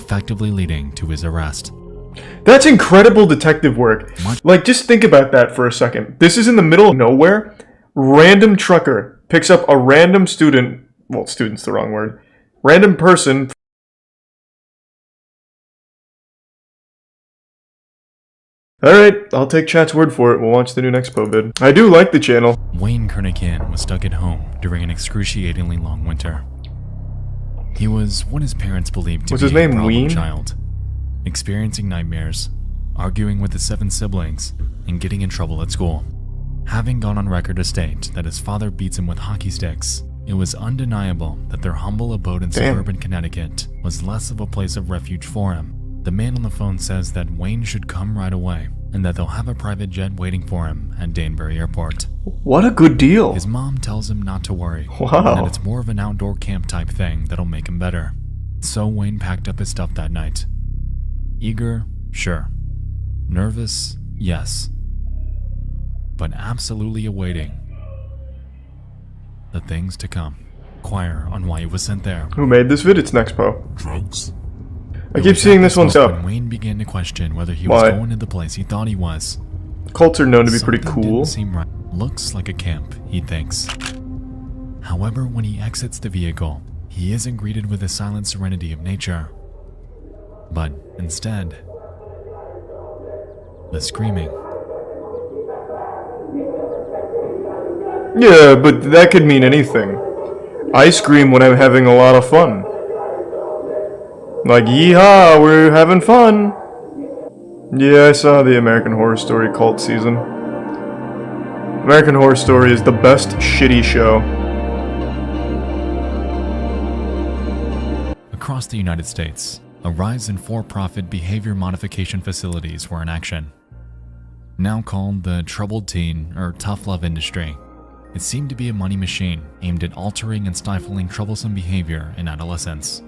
effectively leading to his arrest. That's incredible detective work. Like, just think about that for a second. This is in the middle of nowhere. Random trucker picks up a random student. Well, student's the wrong word. Random person. Alright, I'll take chat's word for it. We'll watch the new Nexpo vid. I do like the channel. Wayne Critikal was stuck at home during an excruciatingly long winter. He was what his parents believed to Was be his a name problem Ween? child, experiencing nightmares, arguing with his 7 siblings, and getting in trouble at school. Having gone on record to state that his father beats him with hockey sticks, it was undeniable that their humble abode in suburban Connecticut was less of a place of refuge for him. The man on the phone says that Wayne should come right away, and that they'll have a private jet waiting for him at Danbury Airport. What a good deal. His mom tells him not to worry, Wow. and that it's more of an outdoor camp type thing that'll make him better. So Wayne packed up his stuff that night. Eager? Sure. Nervous? Yes. But absolutely awaiting the things to come. Inquire on why he was sent there. Who made this vid? It's Nexpo. Drugs? I keep seeing this one's up. When Wayne began to question whether he was going to the place he thought he was. Cults are known to be pretty Something cool. didn't seem right. Looks like a camp, he thinks. However, when he exits the vehicle, he isn't greeted with the silent serenity of nature, but instead, the screaming. Yeah, but that could mean anything. I scream when I'm having a lot of fun. Like, yeehaw, we're having fun. Yeah, I saw the American Horror Story cult season. American Horror Story is the best shitty show. Across the United States, a rise in for-profit behavior modification facilities were in action. Now called the troubled teen or tough love industry, it seemed to be a money machine aimed at altering and stifling troublesome behavior in adolescents.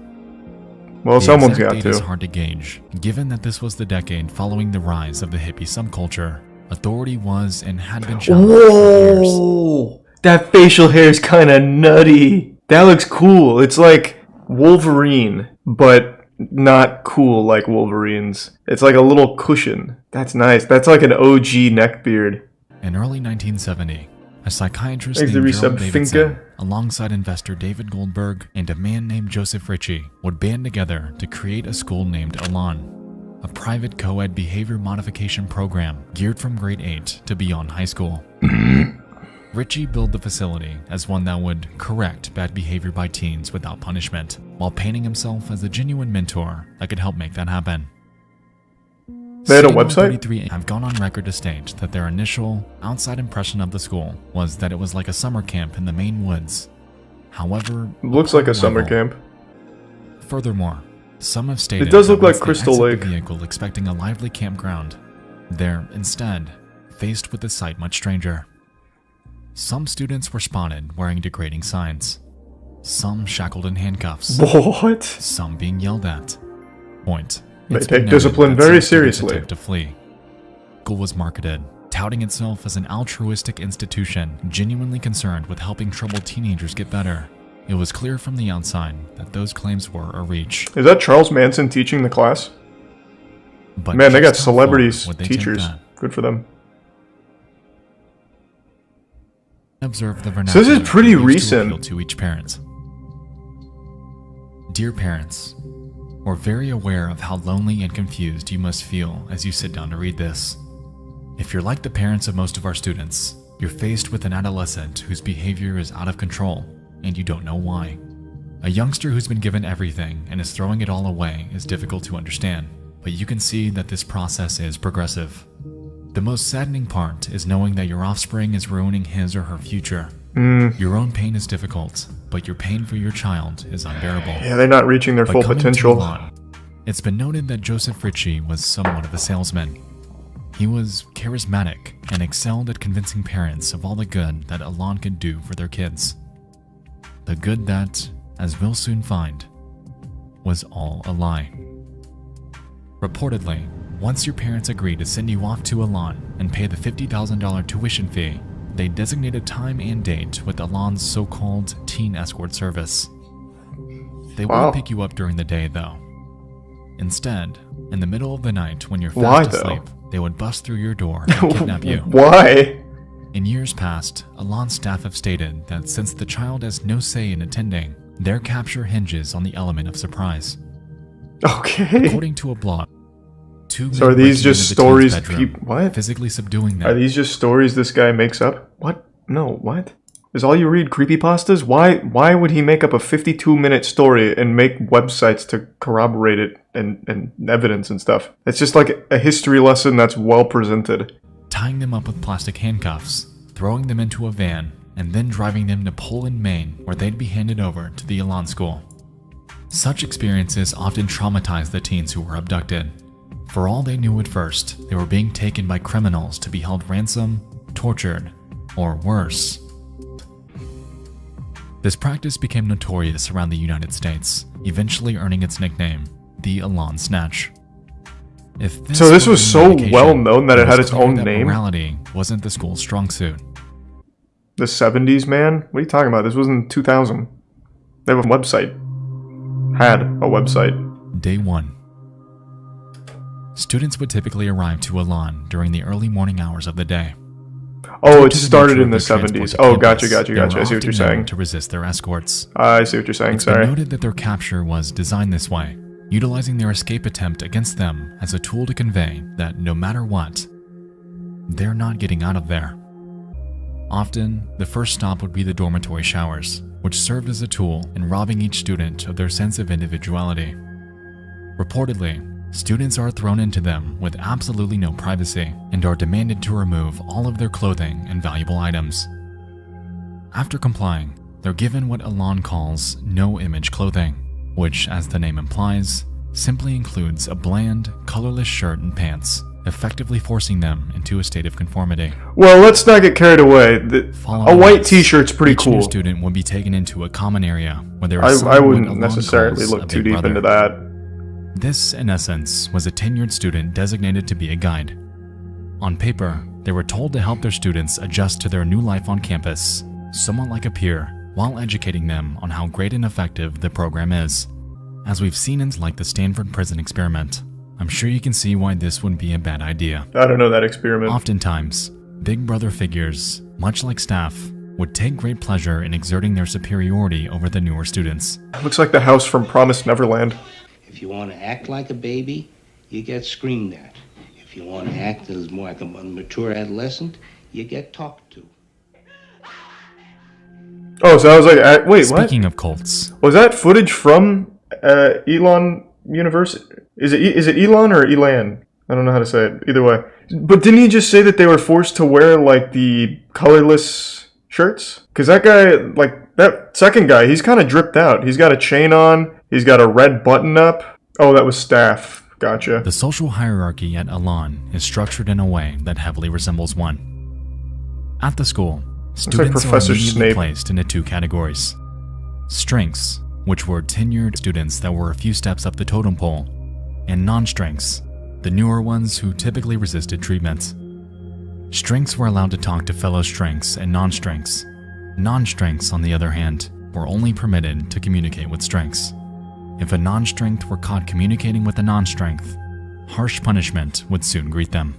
Well, someone's got Is to. hard to gauge, given that this was the decade following the rise of the hippie subculture. Authority was and had been challenged for years. Whoa! That facial hair is kinda nutty. That looks cool. It's like Wolverine, but not cool like Wolverine's. It's like a little cushion. That's nice. That's like an OG neckbeard. In early 1970, a psychiatrist Thanks to named resub Gerald Davidson, Finca. alongside investor David Goldberg and a man named Joseph Ritchie, would band together to create a school named Elan, a private co-ed behavior modification program geared from grade 8 to beyond high school. Ritchie billed the facility as one that would correct bad behavior by teens without punishment, while painting himself as a genuine mentor that could help make that happen. They had a Synanon website? 33 have gone on record to state that their initial, outside impression of the school was that it was like a summer camp in the Maine woods. However, Looks like a upon summer arrival- camp. Furthermore, some have stated It does that look like once they Crystal exit Lake. the vehicle expecting a lively campground, they're instead faced with a sight much stranger. Some students were spotted wearing degrading signs, some shackled in handcuffs, What? some being yelled at. Point. They It's take been noted discipline that very some students seriously. attempt to flee. School was marketed, touting itself as an altruistic institution genuinely concerned with helping troubled teenagers get better. It was clear from the outside that those claims were a reach. Is that Charles Manson teaching the class? But Man, they got just how celebrities, far would they take teachers. that? Good for them. Observe the So this is vernacular pretty used to recent. appeal to each parent. Dear parents, we're very aware of how lonely and confused you must feel as you sit down to read this. If you're like the parents of most of our students, you're faced with an adolescent whose behavior is out of control, and you don't know why. A youngster who's been given everything and is throwing it all away is difficult to understand, but you can see that this process is progressive. The most saddening part is knowing that your offspring is ruining his or her future. Your own pain is difficult, but your pain for your child is unbearable. Yeah, they're not reaching their But full coming to potential. Elan, it's been noted that Joseph Ritchie was somewhat of a salesman. He was charismatic and excelled at convincing parents of all the good that Elan could do for their kids. The good that, as we'll soon find, was all a lie. Reportedly, once your parents agreed to send you off to Elan and pay the $50,000 tuition fee, they designated time and date with Elan's so-called teen escort service. They Wow. wouldn't pick you up during the day, though. Instead, in the middle of the night when you're Why, fast though? asleep, they would bust through your door and kidnap you. Why? In years past, Elan's staff have stated that since the child has no say in attending, their capture hinges on the element of surprise. Okay. According to a blog, So are these just stories? What? Physically subduing them. Are these just stories this guy makes up? What? No, what? Is all you read creepypastas? Why would he make up a 52-minute story and make websites to corroborate it and evidence and stuff? It's just like a history lesson that's well presented. Tying them up with plastic handcuffs, throwing them into a van, and then driving them to Poland, Maine, where they'd be handed over to the Elan school. Such experiences often traumatized the teens who were abducted. For all they knew at first, they were being taken by criminals to be held ransom, tortured, or worse. This practice became notorious around the United States, eventually earning its nickname, the Elan Snatch. So this was so well known that it had its own name? Morality wasn't the school's strong suit. The 70s, man? What are you talking about? This was in 2000. They have a website. Had a website. Day 1. Students would typically arrive to Elan during the early morning hours of the day. Oh, it started in the 70s. Oh, gotcha. I see what you're saying. To resist their escorts. I see what you're saying, It's sorry. been noted that their capture was designed this way, utilizing their escape attempt against them as a tool to convey that no matter what, they're not getting out of there. Often, the first stop would be the dormitory showers, which served as a tool in robbing each student of their sense of individuality. Reportedly, students are thrown into them with absolutely no privacy and are demanded to remove all of their clothing and valuable items. After complying, they're given what Elan calls no-image clothing, which, as the name implies, simply includes a bland, colorless shirt and pants, effectively forcing them into a state of conformity. Well, let's not get carried away. A white t-shirt's pretty Each new cool. student would be taken into a common area where they were I assigned what wouldn't Elan necessarily calls look a too big deep brother. into that. This, in essence, was a tenured student designated to be a guide. On paper, they were told to help their students adjust to their new life on campus, somewhat like a peer, while educating them on how great and effective the program is. As we've seen in like the Stanford prison experiment, I'm sure you can see why this wouldn't be a bad idea. I don't know that experiment. Oftentimes, big brother figures, much like staff, would take great pleasure in exerting their superiority over the newer students. Looks like the house from Promised Neverland. If you want to act like a baby, you get screamed at. If you want to act as more like a mature adolescent, you get talked to. Oh, so I was like, wait, what? Speaking of cults, Was that footage from Elan University? Is it Elan or Elan? I don't know how to say it. Either way. But didn't he just say that they were forced to wear, like, the colorless shirts? Because that guy, like, that second guy, he's kind of dripped out. He's got a chain on. He's got a red button up. Oh, that was staff. Gotcha. the social hierarchy at Elan is structured in a way that heavily resembles one. At the school, like students are Professor immediately Snape. placed into two categories. Strengths, which were tenured students that were a few steps up the totem pole, and non-strengths, the newer ones who typically resisted treatment. Strengths were allowed to talk to fellow strengths and non-strengths. Non-strengths, on the other hand, were only permitted to communicate with strengths. If a non-strength were caught communicating with a non-strength, harsh punishment would soon greet them.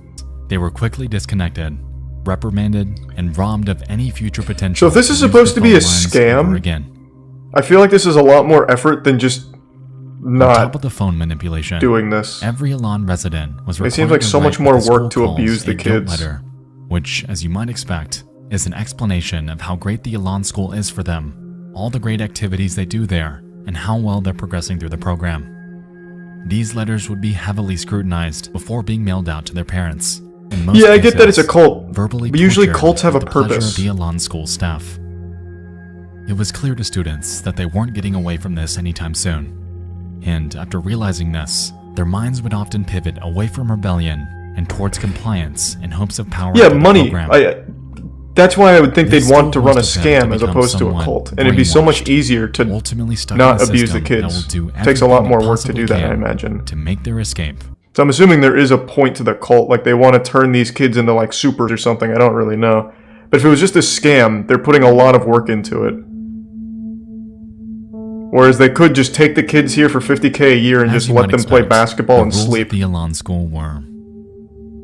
They were quickly disconnected, reprimanded, and robbed of any future potential. So if this is to use supposed the to be a phone lines scam, ever again. I feel like this is a lot more effort than just On top not of the phone manipulation, doing this. every Elan resident was required It seems like to so write much what more the school work to calls abuse the a guilt kids. letter, which, as you might expect, is an explanation of how great the Elan school is for them, all the great activities they do there, and how well they're progressing through the program. These letters would be heavily scrutinized before being mailed out to their parents. In most Yeah, I get that it's a cases, cult, verbally but usually tortured cults have a with the pleasure purpose. of the Elan school staff. It was clear to students that they weren't getting away from this anytime soon. And after realizing this, their minds would often pivot away from rebellion and towards compliance in hopes of power. Yeah, through the money. program. That's why I would think This they'd want to still run a forced them scam to as become opposed to a somewhat cult. And it'd be so much brainwashed, easier to ultimately stuck not in a abuse the system that will kids. do Takes a lot everything more it work to possibly do that, I can imagine. to make their escape. So I'm assuming there is a point to the cult, like they want to turn these kids into like supers or something, I don't really know. But if it was just a scam, they're putting a lot of work into it. Whereas they could just take the kids here for $50K a year and As just you let might them play expect, basketball the and rules sleep. at the Elan school were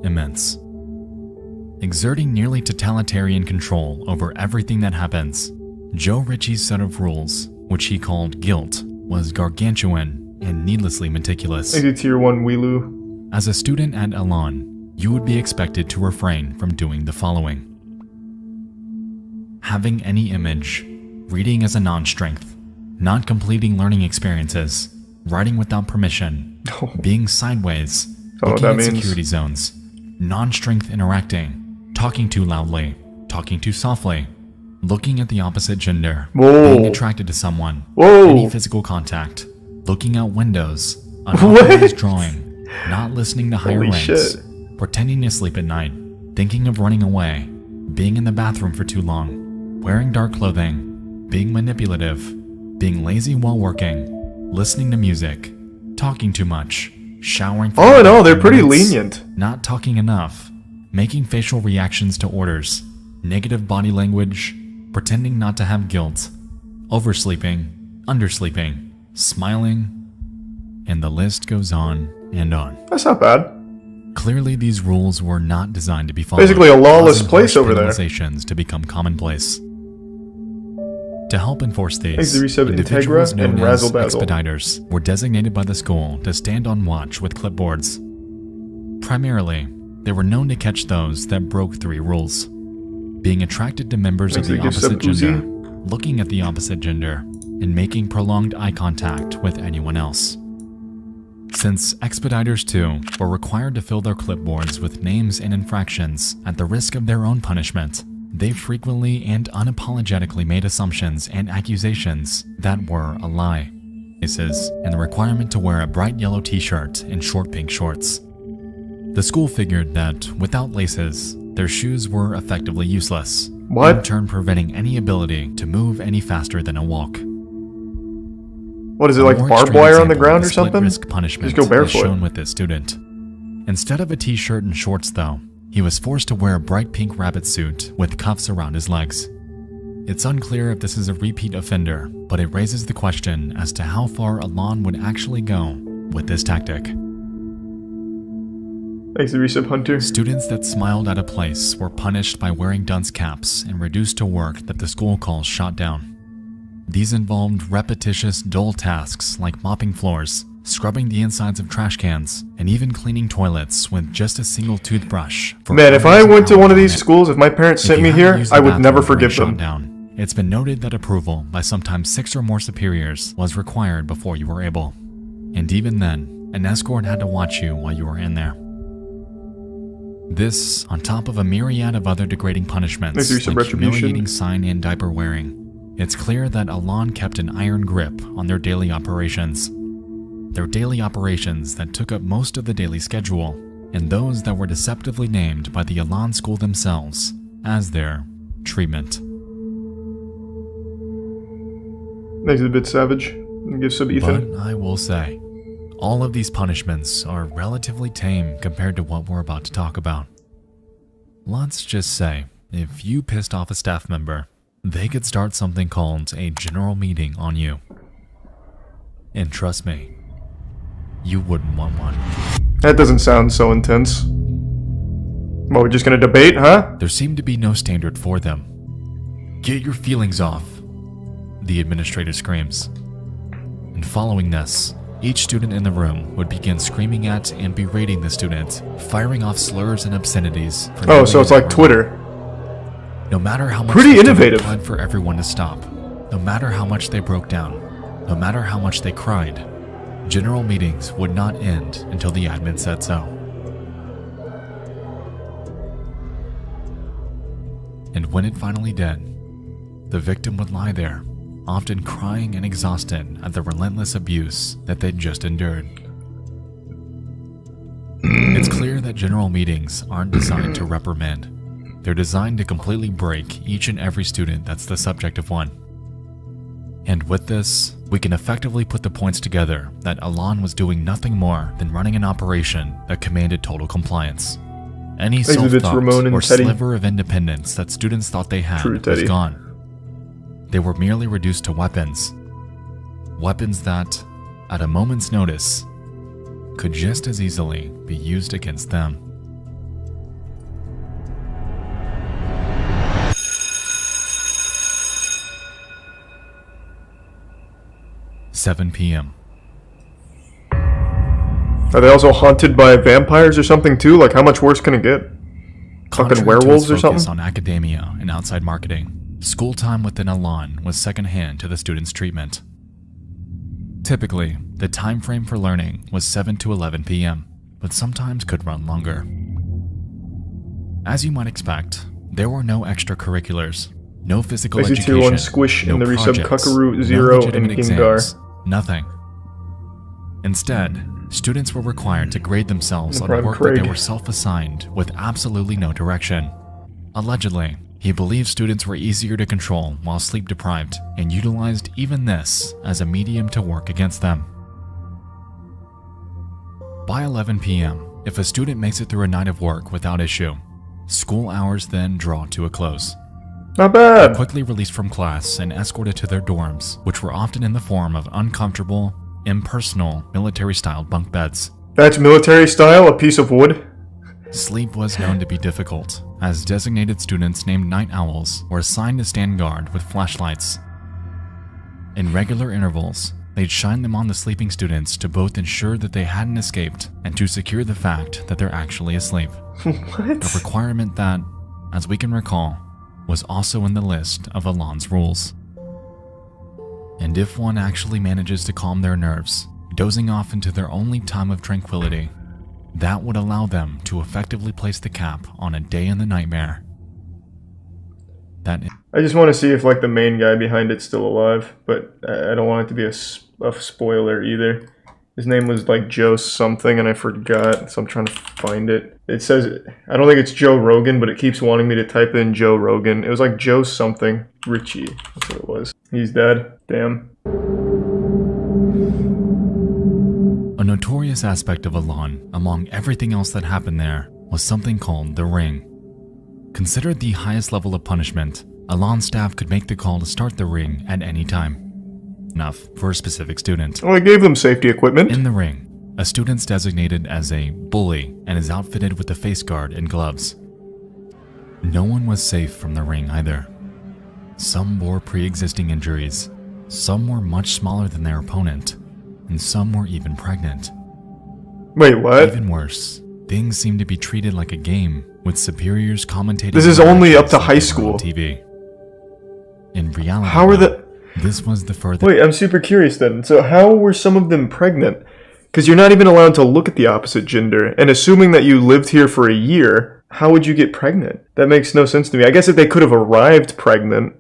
immense. Exerting nearly totalitarian control over everything that happens, Joe Ritchie's set of rules, which he called guilt, was gargantuan and needlessly meticulous. Maybe tier 1 Wheeloo. As a student at Elan, you would be expected to refrain from doing the following: having any image, reading as a non-strength, not completing learning experiences, writing without permission, being sideways, Don't know what looking that at means. security zones, non-strength interacting, talking too loudly, talking too softly, looking at the opposite gender, Whoa. being attracted to someone, Whoa. any physical contact, looking out windows, unauthorized drawing, not listening to higher Holy ranks, shit. pretending to sleep at night, thinking of running away, being in the bathroom for too long, wearing dark clothing, being manipulative, being lazy while working, listening to music, talking too much, showering for All in all, they're 15 pretty minutes, lenient. not talking enough, making facial reactions to orders, negative body language, pretending not to have guilt, oversleeping, undersleeping, smiling, and the list goes on and on. That's not bad. Clearly, these rules were not designed to be followed. Basically a lawless causing place harsh over there. penalizations to become commonplace. To help enforce these, Thanks to Resub individuals Integra known and as Razzle Dazzle. expediters were designated by the school to stand on watch with clipboards. Primarily, they were known to catch those that broke 3 rules: being attracted to members Thanks of to the Resub opposite gender, Uzi. looking at the opposite gender, and making prolonged eye contact with anyone else. Since expediters too were required to fill their clipboards with names and infractions at the risk of their own punishment, they frequently and unapologetically made assumptions and accusations that were a lie. Cases and the requirement to wear a bright yellow t-shirt and short pink shorts. The school figured that without laces, their shoes were effectively useless, What? in turn preventing any ability to move any faster than a walk. What is it, A like more barbed extreme wire on the example ground of or something? split-risk punishment Just go is barefoot. shown with this student. Instead of a t-shirt and shorts though, he was forced to wear a bright pink rabbit suit with cuffs around his legs. It's unclear if this is a repeat offender, but it raises the question as to how far Elan would actually go with this tactic. Thanks to Resub Hunter. Students that smiled at a place were punished by wearing dunce caps and reduced to work that the school calls shot down. These involved repetitious, dull tasks like mopping floors, scrubbing the insides of trash cans, and even cleaning toilets with just a single toothbrush. For Man, if I hours and went to one of hours these on end. schools, if my parents If sent you me had to here, use the I would bathroom never during forgive shot them. down, it's been noted that approval by sometimes 6 or more superiors was required before you were able. And even then, an escort had to watch you while you were in there. This, on top of a myriad of other degrading punishments, Thanks for some like retribution. humiliating sign and diaper wearing, it's clear that Elan kept an iron grip on their daily operations. Their daily operations that took up most of the daily schedule, and those that were deceptively named by the Elan school themselves as their treatment. Makes it a bit savage. Give sub Ethan. But I will say, all of these punishments are relatively tame compared to what we're about to talk about. Let's just say, if you pissed off a staff member, they could start something called a general meeting on you. And trust me, you wouldn't want one. That doesn't sound so intense. Well, we're just gonna debate, huh? There seemed to be no standard for them. Get your feelings off, the administrator screams. And following this, each student in the room would begin screaming at and berating the student, firing off slurs and obscenities. for Oh, nearly so it's an like hour. Twitter. No matter how much Pretty the student innovative. pled for everyone to stop, no matter how much they broke down, no matter how much they cried, general meetings would not end until the admin said so. And when it finally did, the victim would lie there, often crying and exhausted at the relentless abuse that they'd just endured. It's clear that general meetings aren't designed to reprimand. They're designed to completely break each and every student that's the subject of one. And with this, we can effectively put the points together that Elan was doing nothing more than running an operation that commanded total compliance. Any Thanks to bits, self-thought Ramon and or Teddy. sliver of independence that students thought they had True, was Teddy. gone. They were merely reduced to weapons. Weapons that, at a moment's notice, could just as easily be used against them. "7 p.m. Are they also haunted by vampires or something too? Like, how much worse can it get? Fucking werewolves or something? On academia and outside marketing, school time within Elan was secondhand to the students' treatment. Typically, the time frame for learning was 7 to 11 p.m., but sometimes could run longer. As you might expect, there were no extracurriculars, no physical education, on Squish no and the resub projects, Kakaru, no Zero, and legitimate Gengar. exams, nothing. Instead, students were required to grade themselves on work that they were self-assigned with absolutely no direction. Allegedly, he believed students were easier to control while sleep-deprived and utilized even this as a medium to work against them. By 11 p.m., if a student makes it through a night of work without issue, school hours then draw to a close. Not bad. They're quickly released from class and escorted to their dorms, which were often in the form of uncomfortable, impersonal, military-style bunk beds. That's military style? A piece of wood? Sleep was known to be difficult, as designated students named night owls were assigned to stand guard with flashlights. In regular intervals, they'd shine them on the sleeping students to both ensure that they hadn't escaped and to secure the fact that they're actually asleep. What? A requirement that, as we can recall, was also in the list of Elan's rules. And if one actually manages to calm their nerves, dozing off into their only time of tranquility, that would allow them to effectively place the cap on a day in the nightmare. I just want to see if, like, the main guy behind it's still alive, but I don't want it to be a spoiler either. His name was, like, Joe something, and I forgot, so I'm trying to find it. It says, I don't think it's Joe Rogan, but it keeps wanting me to type in Joe Rogan. It was like Joe something. Richie, that's what it was. He's dead. Damn. A notorious aspect of Elan, among everything else that happened there, was something called the Ring. Considered the highest level of punishment, Elan staff could make the call to start the Ring at any time. Enough for a specific student. Well, I gave them safety equipment. In the Ring, a student's designated as a bully and is outfitted with a face guard and gloves. No one was safe from the Ring either. Some bore pre-existing injuries, some were much smaller than their opponent, and some were even pregnant. Wait, what? Even worse, things seemed to be treated like a game, with superiors commentating. This is only up to high school. On TV. In reality, how are this was the furthest. Wait, I'm super curious then. So how were some of them pregnant? Because you're not even allowed to look at the opposite gender, and assuming that you lived here for a year, how would you get pregnant? That makes no sense to me. I guess if they could have arrived pregnant,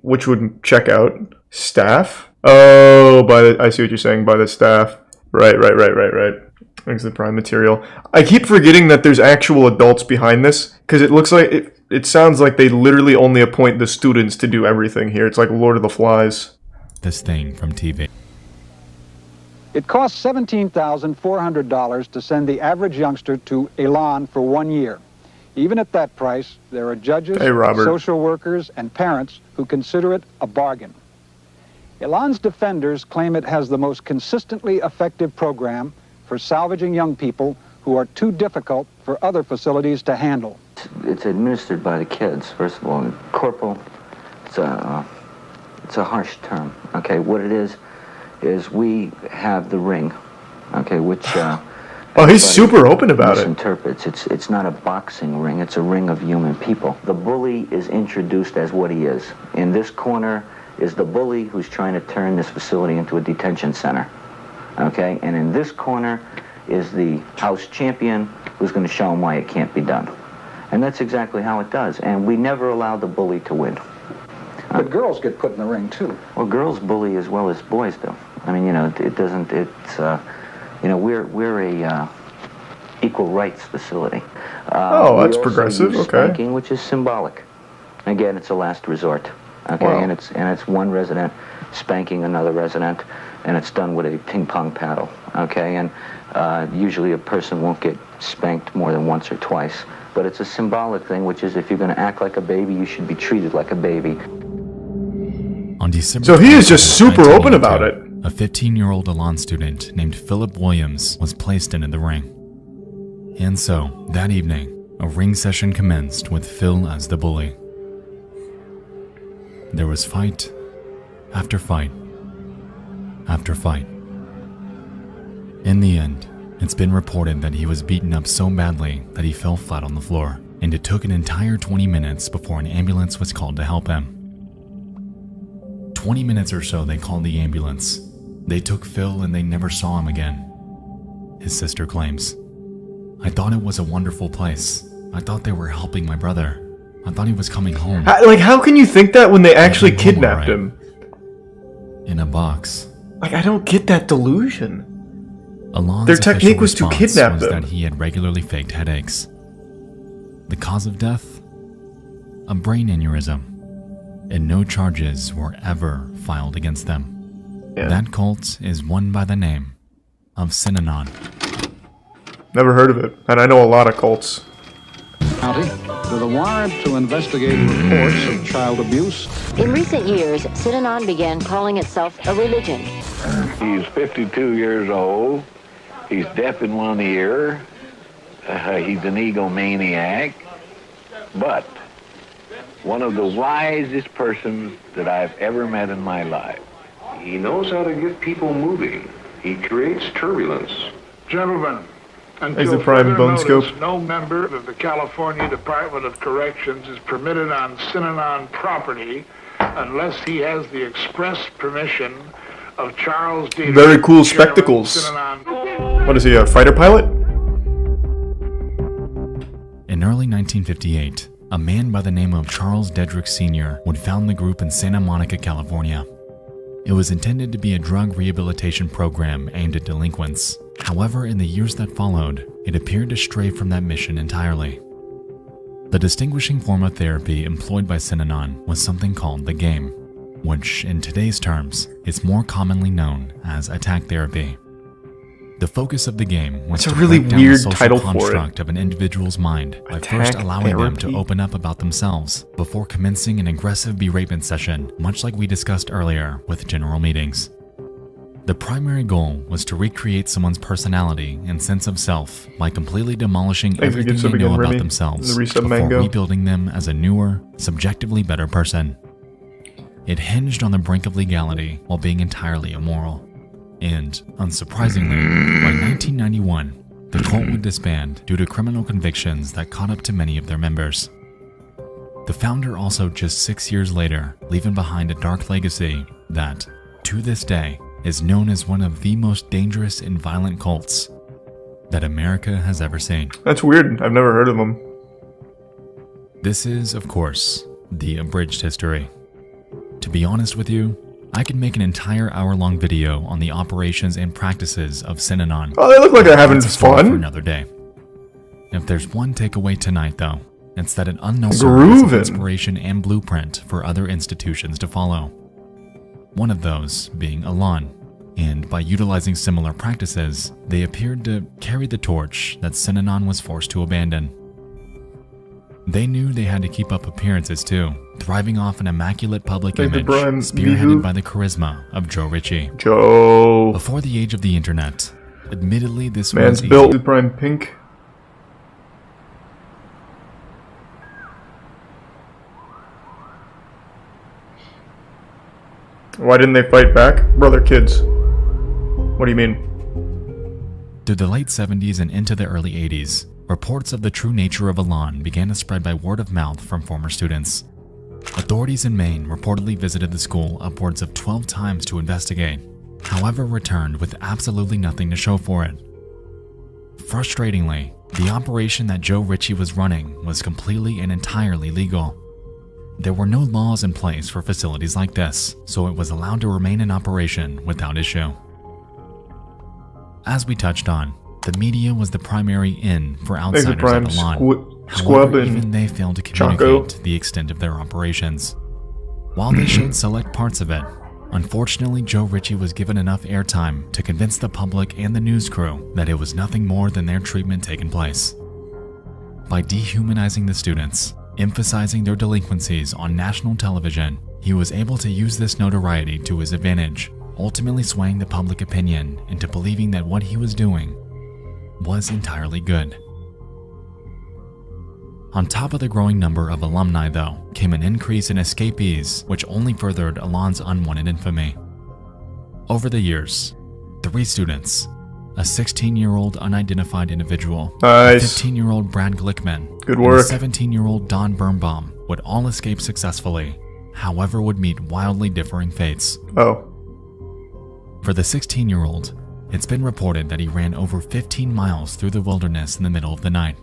which would check out. Staff? Oh, I see what you're saying, by the staff. Right. Thanks to the prime material. I keep forgetting that there's actual adults behind this, because it looks like, it sounds like they literally only appoint the students to do everything here. It's like Lord of the Flies. This thing from TV. It costs $17,400 to send the average youngster to Elan for 1 year. Even at that price, there are judges, social workers, and parents who consider it a bargain. Elan's defenders claim it has the most consistently effective program for salvaging young people who are too difficult for other facilities to handle. It's administered by the kids, first of all. Corporal, it's a harsh term, okay? What it is we have the Ring, okay, which... oh, he's super open about it. Misinterprets. It's not a boxing ring, it's a ring of human people. The bully is introduced as what he is. In this corner is the bully who's trying to turn this facility into a detention center, okay? And in this corner is the house champion who's going to show him why it can't be done. And that's exactly how it does. And we never allow the bully to win. But girls get put in the ring, too. Well, girls bully as well as boys do. I mean, you know, it doesn't, it's, you know, we're a equal rights facility. Oh, that's progressive, okay. Spanking, which is symbolic. Again, it's a last resort, okay? Wow. And it's one resident spanking another resident, and it's done with a ping pong paddle, okay? And usually a person won't get spanked more than once or twice. But it's a symbolic thing, which is if you're going to act like a baby, you should be treated like a baby. On December so he is just super open about it. a 15-year-old Elan student named Philip Williams was placed into the ring. And so, that evening, a ring session commenced with Phil as the bully. There was fight after fight after fight. In the end, it's been reported that he was beaten up so badly that he fell flat on the floor, and it took an entire 20 minutes before an ambulance was called to help him. 20 minutes or so they called the ambulance. They took Phil and they never saw him again. His sister claims, "I thought it was a wonderful place. I thought they were helping my brother. I thought he was coming home." How can you think that when they actually kidnapped him? In a box. I don't get that delusion. Elan's Their technique was to official kidnap response them. was that he had regularly faked headaches. The cause of death? A brain aneurysm. And no charges were ever filed against them. Yeah. That cult is one by the name of Synanon. Never heard of it, and I know a lot of cults. County, with a warrant to investigate reports of child abuse. In recent years, Synanon began calling itself a religion. He's 52 years old. He's deaf in one ear. He's an egomaniac. But one of the wisest persons that I've ever met in my life. He knows how to get people moving. He creates turbulence. Gentlemen, Is the until prime further bone notice, scope? no member of the California Department of Corrections is permitted on Synanon property unless he has the express permission of Charles D. Very cool Chairman, spectacles. Synanon. What is he, a fighter pilot? In early 1958, a man by the name of Charles Dedrick Sr. would found the group in Santa Monica, California. It was intended to be a drug rehabilitation program aimed at delinquents. However, in the years that followed, it appeared to stray from that mission entirely. The distinguishing form of therapy employed by Synanon was something called the game, which, in today's terms, is more commonly known as attack therapy. The focus of the game was It's a to really break down weird the social title for it. construct of an individual's mind by Attack first allowing them to therapy? open up about themselves before commencing an aggressive beratement session, much like we discussed earlier with general meetings. The primary goal was to recreate someone's personality and sense of self by completely demolishing Thanks for everything subbing they know in, about Remy. themselves The resub before mango. rebuilding them as a newer, subjectively better person. It hinged on the brink of legality while being entirely immoral. And, unsurprisingly, by 1991, the cult would disband due to criminal convictions that caught up to many of their members. The founder also just 6 years later, leaving behind a dark legacy that, to this day, is known as one of the most dangerous and violent cults that America has ever seen. That's weird. I've never heard of him. This is, of course, the abridged history. To be honest with you, I could make an entire hour-long video on the operations and practices of Synanon. Oh, they look like they're having That's a story for fun. another day. If there's one takeaway tonight, though, it's that it unknowns Groovin'. inspiration and blueprint for other institutions to follow. One of those being Elan, and by utilizing similar practices, they appeared to carry the torch that Synanon was forced to abandon. They knew they had to keep up appearances too, thriving off an immaculate public Like the image, Brian spearheaded Bihu. by the charisma of Joe Ritchie. Joe. Before the age of the internet, admittedly this Man's was built easy. with prime pink. Why didn't they fight back? Brother kids. What do you mean? Through the late 70s and into the early 80s, reports of the true nature of Elan began to spread by word of mouth from former students. Authorities in Maine reportedly visited the school upwards of 12 times to investigate, however returned with absolutely nothing to show for it. Frustratingly, the operation that Joe Ritchie was running was completely and entirely legal. There were no laws in place for facilities like this, so it was allowed to remain in operation without issue. As we touched on, the media was the primary in for outsiders Prime at Elan. Squub However, and even they failed to Choco. communicate the extent of their operations. While they showed select parts of it, unfortunately Joe Ritchie was given enough airtime to convince the public and the news crew that it was nothing more than their treatment taking place. By dehumanizing the students, emphasizing their delinquencies on national television, he was able to use this notoriety to his advantage, ultimately swaying the public opinion into believing that what he was doing was entirely good. On top of the growing number of alumni, though, came an increase in escapees, which only furthered Elan's unwanted infamy. Over the years, 3 students, a 16-year-old unidentified individual, a 15-year-old Brad Glickman, good work, and a 17-year-old Don Birnbaum would all escape successfully, however would meet wildly differing fates. Oh. For the 16-year-old, it's been reported that he ran over 15 miles through the wilderness in the middle of the night.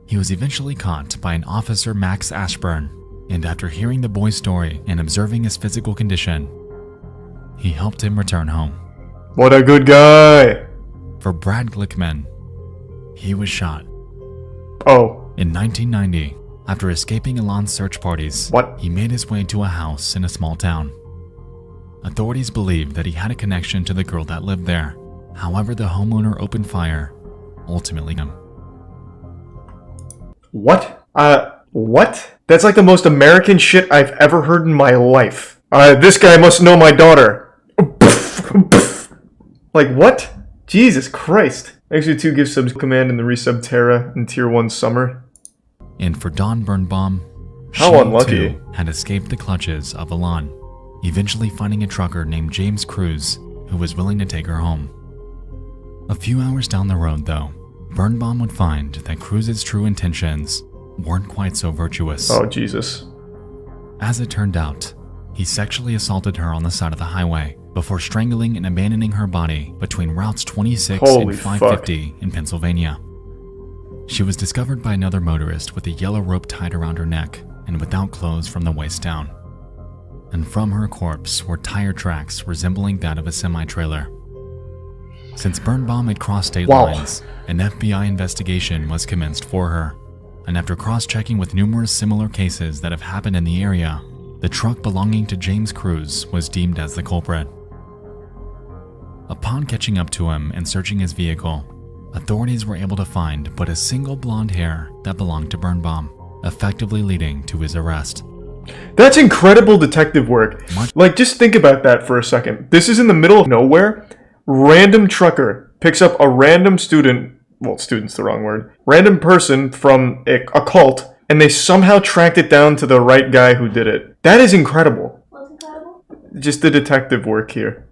He was eventually caught by an officer, Max Ashburn, and after hearing the boy's story and observing his physical condition, he helped him return home. What a good guy! For Brad Glickman, he was shot. Oh. In 1990, after escaping Elan's search parties, he made his way to a house in a small town. Authorities believed that he had a connection to the girl that lived there. However, the homeowner opened fire, ultimately him. What? What? That's like the most American shit I've ever heard in my life. This guy must know my daughter. Like, what? Jesus Christ. Actually, 2 gives subs command in the resub Terra in Tier 1 Summer. And for Don Birnbaum, how unlucky, too had escaped the clutches of Elan, eventually finding a trucker named James Cruz who was willing to take her home. A few hours down the road, though, Birnbaum would find that Cruz's true intentions weren't quite so virtuous. Oh, Jesus. As it turned out, he sexually assaulted her on the side of the highway before strangling and abandoning her body between routes 26 and 550 in Pennsylvania. She was discovered by another motorist with a yellow rope tied around her neck and without clothes from the waist down. And from her corpse were tire tracks resembling that of a semi-trailer. Since Birnbaum had crossed state lines, an FBI investigation was commenced for her, and after cross-checking with numerous similar cases that have happened in the area, the truck belonging to James Cruz was deemed as the culprit. Upon catching up to him and searching his vehicle, authorities were able to find but a single blonde hair that belonged to Birnbaum, effectively leading to his arrest. That's incredible detective work. Like, just think about that for a second. This is in the middle of nowhere. Random trucker picks up a random student, well, student's the wrong word, random person from a cult, and they somehow tracked it down to the right guy who did it. That is incredible. What's incredible? Just the detective work here.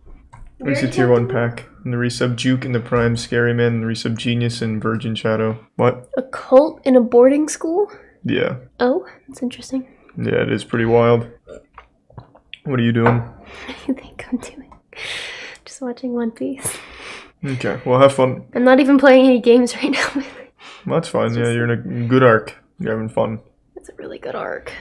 There's a Tier 1 pack. And the resub Juke and the Prime Scary Man, and the resub Genius and Virgin Shadow. What? A cult in a boarding school? Yeah. Oh, that's interesting. Yeah, it is pretty wild. What are you doing? What do you think I'm doing? Just watching One Piece. Okay, well, have fun. I'm not even playing any games right now. Well, that's fine. Yeah, you're in a good arc. You're having fun. It's a really good arc.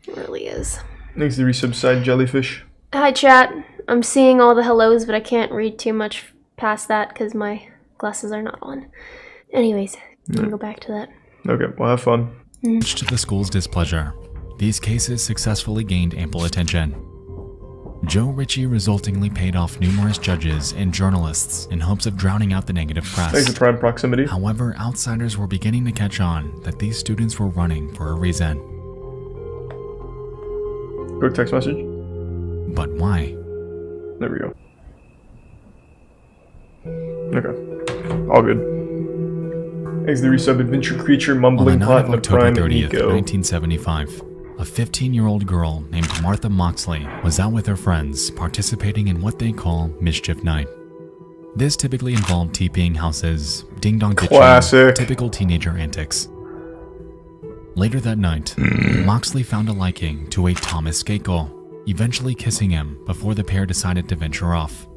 It really is. Next, the resub Side Jellyfish. Hi, chat. I'm seeing all the hellos, but I can't read too much past that because my glasses are not on. Anyways, I'm gonna go back to that. Okay, well, have fun. Much to the school's displeasure, these cases successfully gained ample attention. Joe Ritchie resultingly paid off numerous judges and journalists in hopes of drowning out the negative press. Thanks for Prime Proximity. However, outsiders were beginning to catch on that these students were running for a reason. Quick text message. But why? There we go. Okay. All good. Thanks the resub Adventure Creature Mumbling Pot in the Prime 30th, Eco. 1975. A 15-year-old girl named Martha Moxley was out with her friends participating in what they call Mischief Night. This typically involved TPing houses, ding-dong ditching, typical teenager antics. Later that night, Moxley found a liking to a Thomas Skakel, eventually kissing him before the pair decided to venture off.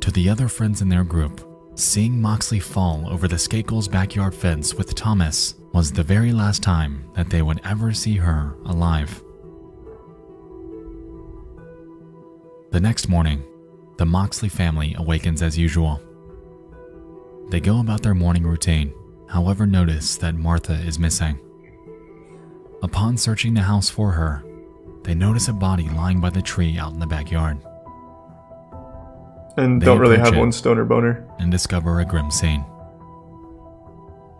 To the other friends in their group, seeing Moxley fall over the Skakel's backyard fence with Thomas was the very last time that they would ever see her alive. The next morning, the Moxley family awakens as usual. They go about their morning routine, however notice that Martha is missing. Upon searching the house for her, they notice a body lying by the tree out in the backyard. And don't really have one stoner boner. And discover a grim scene.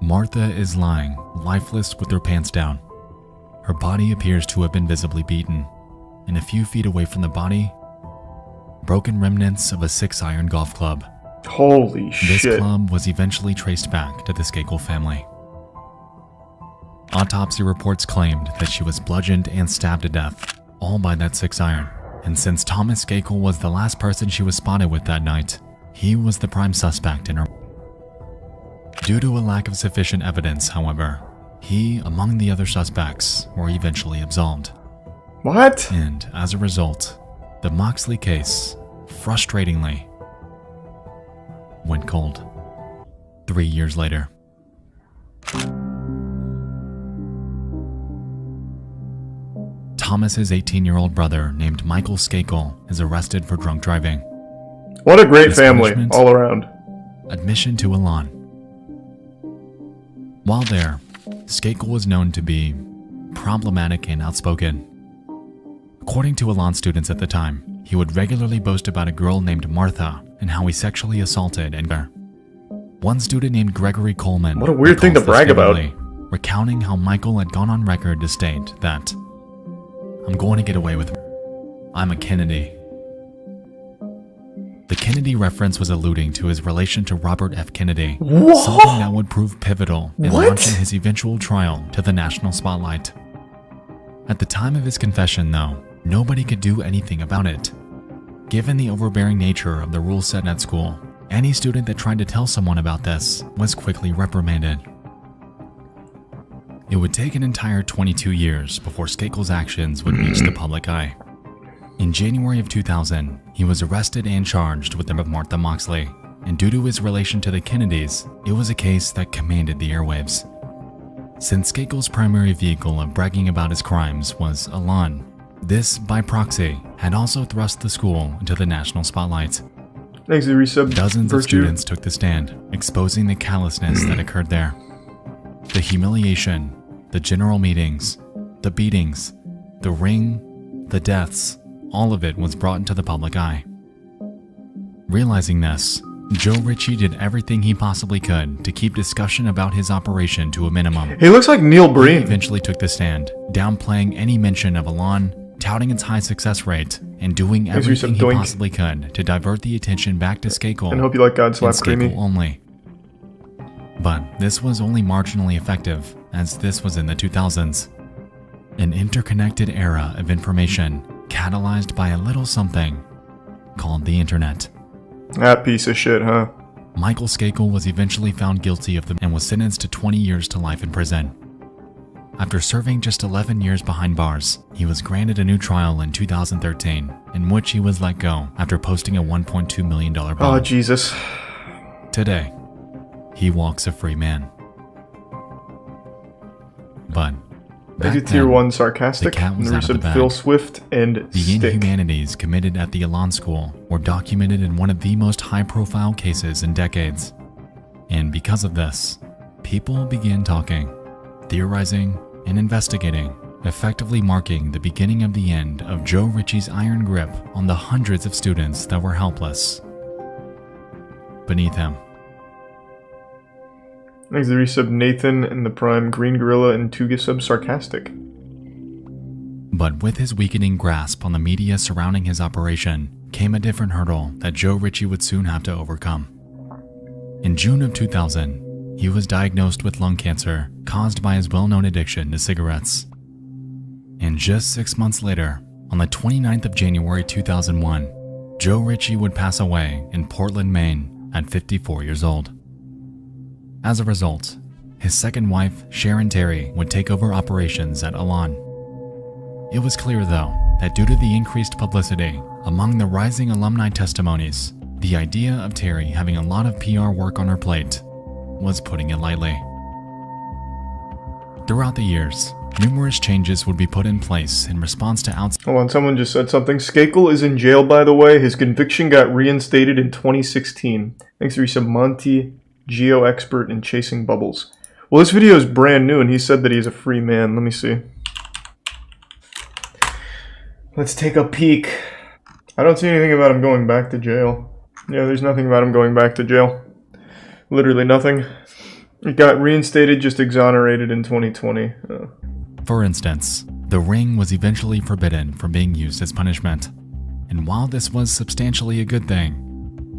Martha is lying, lifeless with her pants down. Her body appears to have been visibly beaten, and a few feet away from the body broken remnants of a 6-iron golf club. Holy shit. This club was eventually traced back to the Skakel family. Autopsy reports claimed that she was bludgeoned and stabbed to death, all by that 6-iron. And since Thomas Skakel was the last person she was spotted with that night, he was the prime suspect in her. Due to a lack of sufficient evidence, however, he, among the other suspects, were eventually absolved. What? And as a result, the Moxley case, frustratingly, went cold 3 years later. Thomas's 18-year-old brother named Michael Skakel is arrested for drunk driving. What a great family all around. Admission to Elan. While there, Skakel was known to be problematic and outspoken. According to Elan students at the time, he would regularly boast about a girl named Martha and how he sexually assaulted and her. One student named Gregory Coleman, what a weird thing to brag about, recounting how Michael had gone on record to state that, "I'm going to get away with it. I'm a Kennedy." The Kennedy reference was alluding to his relation to Robert F. Kennedy, something that would prove pivotal in launching his eventual trial to the national spotlight. At the time of his confession, though, nobody could do anything about it. Given the overbearing nature of the rules set at school, any student that tried to tell someone about this was quickly reprimanded. It would take an entire 22 years before Skakel's actions would reach the public eye. In January of 2000, he was arrested and charged with the death of Martha Moxley, and due to his relation to the Kennedys, it was a case that commanded the airwaves. Since Skakel's primary vehicle of bragging about his crimes was Elan, this, by proxy, had also thrust the school into the national spotlight. Dozens of students took the stand, exposing the callousness that occurred there. The humiliation, the general meetings, the beatings, the ring, the deaths, all of it was brought into the public eye. Realizing this, Joe Ritchie did everything he possibly could to keep discussion about his operation to a minimum. He looks like Neil Breen. He eventually took the stand, downplaying any mention of Elan, touting its high success rate, and doing everything he possibly could to divert the attention back to Skakel and hope you like God Slap Creamy only. But this was only marginally effective, as this was in the 2000s. An interconnected era of information catalyzed by a little something called the internet. That piece of shit, huh? Michael Skakel was eventually found guilty of and was sentenced to 20 years to life in prison. After serving just 11 years behind bars, he was granted a new trial in 2013, in which he was let go after posting a $1.2 million bond. Oh, Jesus. Today, he walks a free man. But I do tier 1 sarcastic, the cat was out of the bag. Phil Swift and The Stick. inhumanities committed at the Elan school were documented in one of the most high-profile cases in decades. And because of this, people began talking, theorizing, and investigating, effectively marking the beginning of the end of Joe Ritchie's iron grip on the hundreds of students that were helpless beneath him. Thanks to the resub Nathan and the Prime Green Gorilla and Tuga sub Sarcastic. But with his weakening grasp on the media surrounding his operation came a different hurdle that Joe Ritchie would soon have to overcome. In June of 2000, he was diagnosed with lung cancer caused by his well-known addiction to cigarettes. And just 6 months later, on the 29th of January 2001, Joe Ritchie would pass away in Portland, Maine at 54 years old. As a result, his second wife, Sharon Terry, would take over operations at Elan. It was clear, though, that due to the increased publicity among the rising alumni testimonies, the idea of Terry having a lot of PR work on her plate was putting it lightly. Throughout the years, numerous changes would be put in place in response to Hold on, someone just said something. Skakel is in jail, by the way. His conviction got reinstated in 2016. Thanks to resub Monty, Geo expert in chasing bubbles. Well, this video is brand new, and he said that he's a free man. Let me see. Let's take a peek. I don't see anything about him going back to jail. Yeah, there's nothing about him going back to jail. Literally nothing. It got reinstated, just exonerated in 2020. For instance, the ring was eventually forbidden from being used as punishment. And while this was substantially a good thing,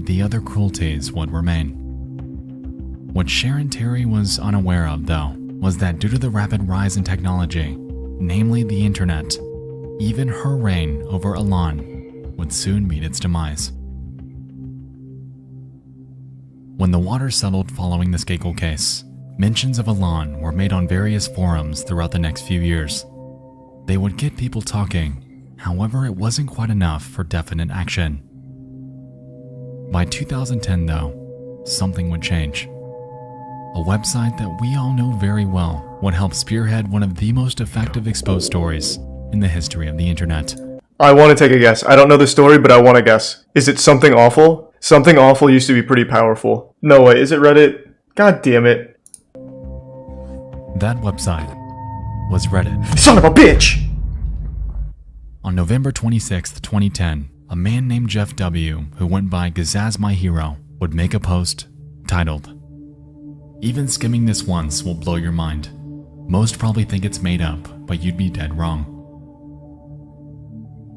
the other cruelties would remain. What Sharon Terry was unaware of, though, was that due to the rapid rise in technology, namely the internet, even her reign over Elan would soon meet its demise. When the water settled following the Skakel case, mentions of Elan were made on various forums throughout the next few years. They would get people talking, however it wasn't quite enough for definite action. By 2010 though, something would change. A website that we all know very well would help spearhead one of the most effective exposed stories in the history of the internet. I want to take a guess. I don't know the story, but I want to guess. Is it Something Awful? Something Awful used to be pretty powerful. No way, is it Reddit? God damn it. That website was Reddit. Son of a bitch! On November 26th, 2010, a man named Jeff W., who went by Gazaz My Hero, would make a post titled, "Even skimming this once will blow your mind. Most probably think it's made up, but you'd be dead wrong."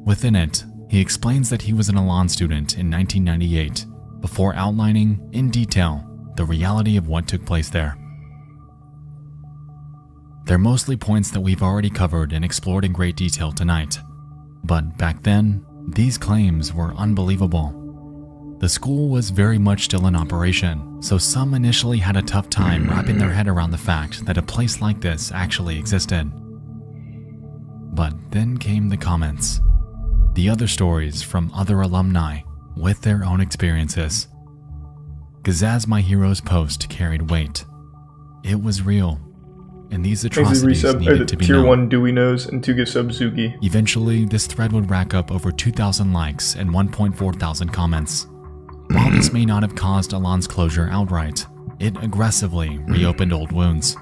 Within it, he explains that he was an Elan student in 1998, before outlining, in detail, the reality of what took place there. They're mostly points that we've already covered and explored in great detail tonight, but back then, these claims were unbelievable. The school was very much still in operation, so some initially had a tough time wrapping their head around the fact that a place like this actually existed. But then came the comments. The other stories from other alumni with their own experiences. Gazaz My Hero's post carried weight. It was real, and these atrocities needed to be Tier known. 1 Dewey Nose and 2 gift sub Zuki. Eventually, this thread would rack up over 2,000 likes and 1.4 thousand comments. While this may not have caused Elan's closure outright, it aggressively reopened old wounds.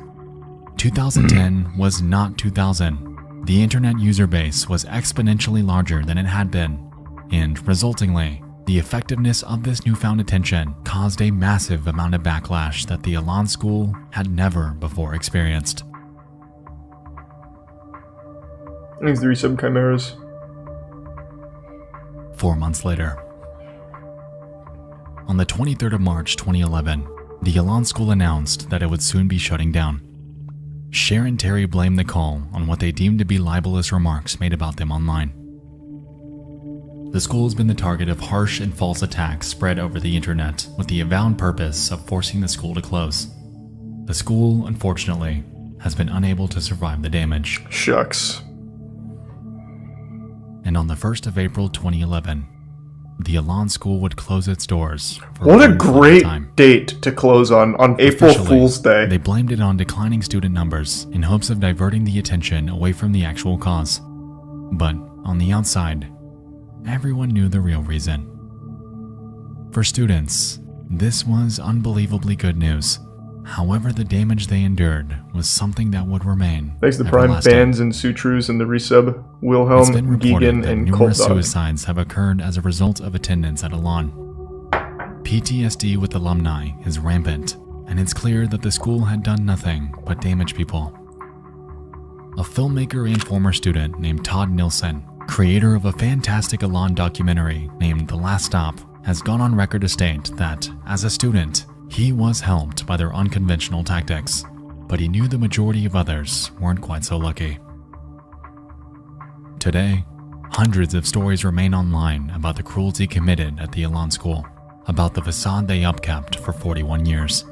2010 was not 2000. The internet user base was exponentially larger than it had been, and resultingly, the effectiveness of this newfound attention caused a massive amount of backlash that the Elan school had never before experienced. These 3 sub chimeras. 4 months later. On the 23rd of March 2011, the Elan school announced that it would soon be shutting down. Sharon Terry blamed the call on what they deemed to be libelous remarks made about them online. The school has been the target of harsh and false attacks spread over the internet with the avowed purpose of forcing the school to close. The school, unfortunately, has been unable to survive the damage. Shucks. And on the 1st of April 2011, the Elan school would close its doors. What a great date to close on April Fool's Day. They blamed it on declining student numbers in hopes of diverting the attention away from the actual cause. But on the outside, everyone knew the real reason. For students, this was unbelievably good news. However, the damage they endured was something that would remain. Thanks to the Prime Fans and Sutrus and the resub, Wilhelm, Geegan, and numerous Cold Dog. suicides have occurred as a result of attendance at Elan. PTSD with alumni is rampant, and it's clear that the school had done nothing but damage people. A filmmaker and former student named Todd Nilsson, creator of a fantastic Elan documentary named The Last Stop, has gone on record to state that, as a student, he was helped by their unconventional tactics, but he knew the majority of others weren't quite so lucky. Today, hundreds of stories remain online about the cruelty committed at the Elan school, about the facade they upkept for 41 years.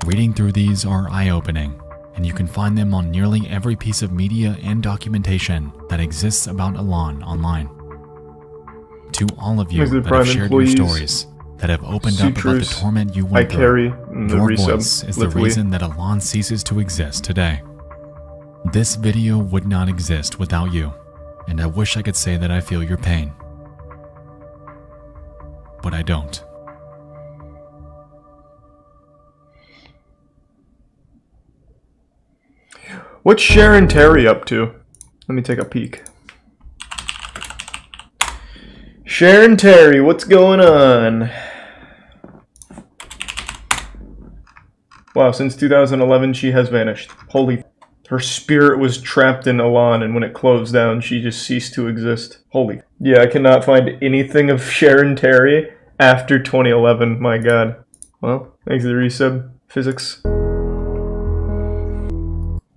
Reading through these are eye-opening, and you can find them on nearly every piece of media and documentation that exists about Elan online. To all of you that have shared your stories, that have opened up about the torment you went through, your voice is the reason that Elan ceases to exist today. This video would not exist without you, and I wish I could say that I feel your pain. But I don't. What's Sharon Terry up to? Let me take a peek. Sharon Terry, what's going on? Wow, since 2011 she has vanished. Holy. Her spirit was trapped in Elan, and when it closed down, she just ceased to exist. Holy. Yeah, I cannot find anything of Sharon Terry after 2011. My god. Well, thanks to the resub. Physics.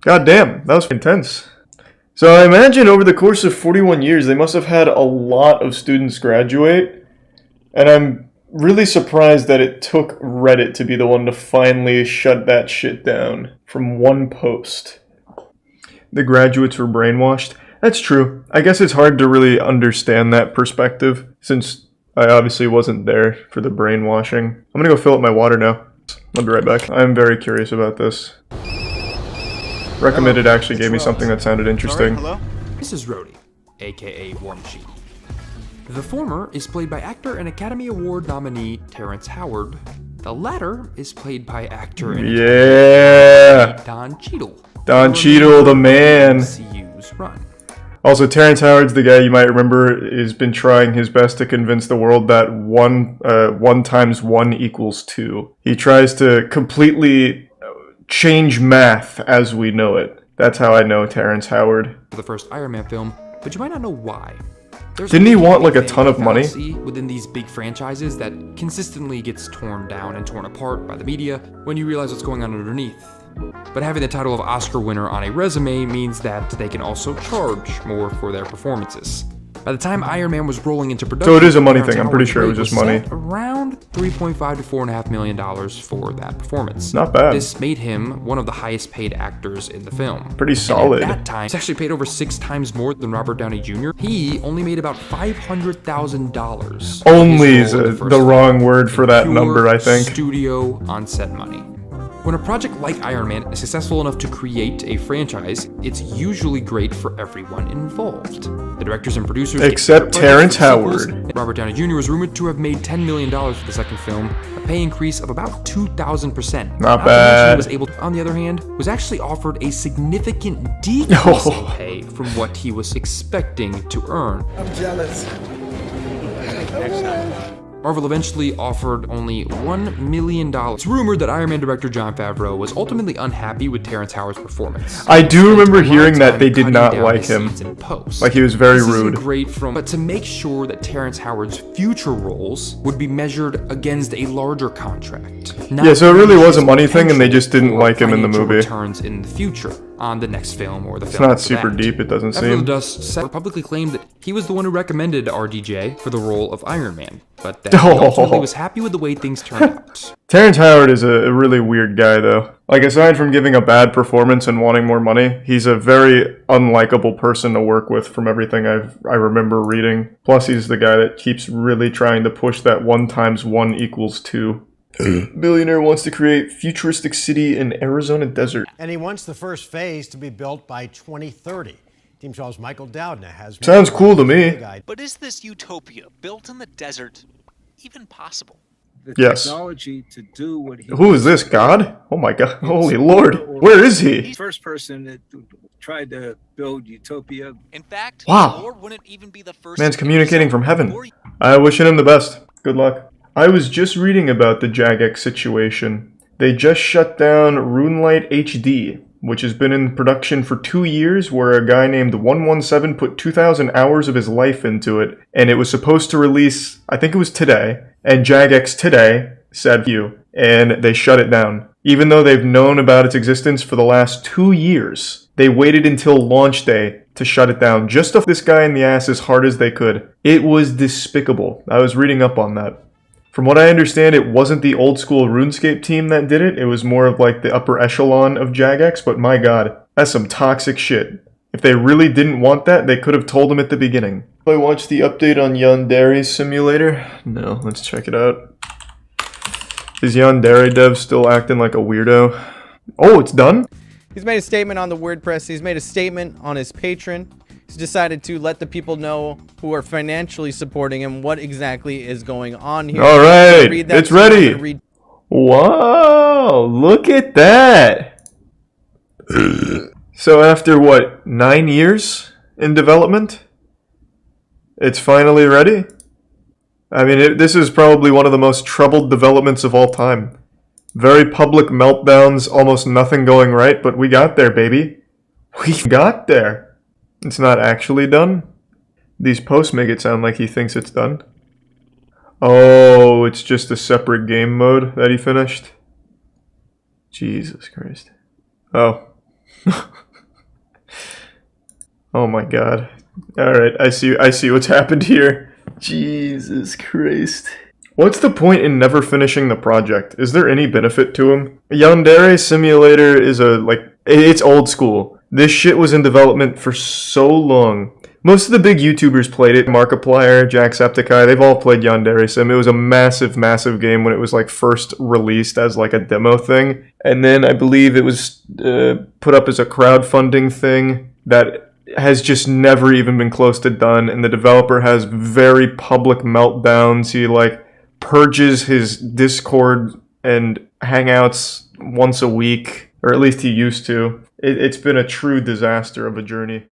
God damn, that was intense. So I imagine over the course of 41 years, they must have had a lot of students graduate. And I'm really surprised that it took Reddit to be the one to finally shut that shit down from one post. The graduates were brainwashed. That's true. I guess it's hard to really understand that perspective, since I obviously wasn't there for the brainwashing. I'm gonna go fill up my water now. I'll be right back. I'm very curious about this. Recommended actually gave me something that sounded interesting. Hello? This is Rhodey, aka War Machine. The former is played by actor and Academy Award nominee Terrence Howard. The latter is played by actor and Don Cheadle. Don Cheadle, the man. Also, Terrence Howard's the guy you might remember has been trying his best to convince the world that 1 times 1 equals 2. He tries to completely change math as we know it. That's how I know Terrence Howard. For the first Iron Man film, but you might not know why. Didn't he want like a ton of money? Within these big franchises that consistently gets torn down and torn apart by the media when you realize what's going on underneath. But having the title of Oscar winner on a resume means that they can also charge more for their performances. By the time Iron Man was rolling into production, so it is a money thing. I'm pretty sure it was just money. Around $3.5 to $4.5 million for that performance. Not bad. This made him one of the highest paid actors in the film. Pretty solid. And at that time, he's actually paid over 6 times more than Robert Downey Jr. He only made about $500,000. Only is the wrong word for that number, I think. Studio on-set money. When a project like Iron Man is successful enough to create a franchise, it's usually great for everyone involved. The directors and producers... Except Terrence Howard. Robert Downey Jr. was rumored to have made $10 million for the second film, a pay increase of about 2,000%. Not bad. Was able to, on the other hand, was actually offered a significant decrease in pay from what he was expecting to earn. I'm jealous. Next time. Marvel eventually offered only $1 million. It's rumored that Iron Man director Jon Favreau was ultimately unhappy with Terrence Howard's performance. I do remember hearing that they did not like him. Like he was very rude. But to make sure that Terrence Howard's future roles would be measured against a larger contract. Yeah, so it really was a money thing and they just didn't like him in the movie. Returns in the future on the next film or the film. It's not super deep, it doesn't seem. After the dust settled, publicly claimed that he was the one who recommended RDJ for the role of Iron Man, but that he ultimately was happy with the way things turned out. Terrence Howard is a really weird guy, though. Like, aside from giving a bad performance and wanting more money, he's a very unlikable person to work with from everything I remember reading. Plus, he's the guy that keeps really trying to push that 1 times 1 equals 2. Billionaire wants to create futuristic city in Arizona desert. And he wants the first phase to be built by 2030. Team 12's Michael Doudna has... Sounds cool to me. But is this utopia built in the desert even possible? The yes. Technology to do what he Who is this, God? Oh my God. Holy Lord. Where is he? He's the first person that tried to build utopia. In fact, wow. Lord wouldn't even be the first. Man's communicating from heaven. I wish him the best. Good luck. I was just reading about the Jagex situation. They just shut down RuneLight HD, which has been in production for 2 years, where a guy named 117 put 2,000 hours of his life into it, and it was supposed to release, I think it was today, and Jagex today said you, and they shut it down. Even though they've known about its existence for the last 2 years, they waited until launch day to shut it down, just to f this guy in the ass as hard as they could. It was despicable. I was reading up on that. From what I understand, it wasn't the old school RuneScape team that did it. It was more of like the upper echelon of Jagex, but my god, that's some toxic shit. If they really didn't want that, they could have told him at the beginning. I watched the update on Yandere Simulator. No, let's check it out. Is Yandere dev still acting like a weirdo? Oh, it's done? He's made a statement on the WordPress. He's made a statement on his Patreon. He's decided to let the people know who are financially supporting him what exactly is going on here. All right, it's ready. Wow, look at that. So after what, 9 years in development, it's finally ready? I mean, this is probably one of the most troubled developments of all time. Very public meltdowns, almost nothing going right, but we got there, baby. We got there. It's not actually done. These posts make it sound like he thinks it's done. Oh, it's just a separate game mode that he finished? Jesus Christ. Oh. Oh my god. Alright, I see what's happened here. Jesus Christ. What's the point in never finishing the project? Is there any benefit to him? Yandere Simulator is it's old school. This shit was in development for so long. Most of the big YouTubers played it. Markiplier, Jacksepticeye, they've all played Yandere Sim. It was a massive, massive game when it was like first released as like a demo thing. And then I believe it was put up as a crowdfunding thing that has just never even been close to done. And the developer has very public meltdowns. He like purges his Discord and Hangouts once a week, or at least he used to. It's been a true disaster of a journey.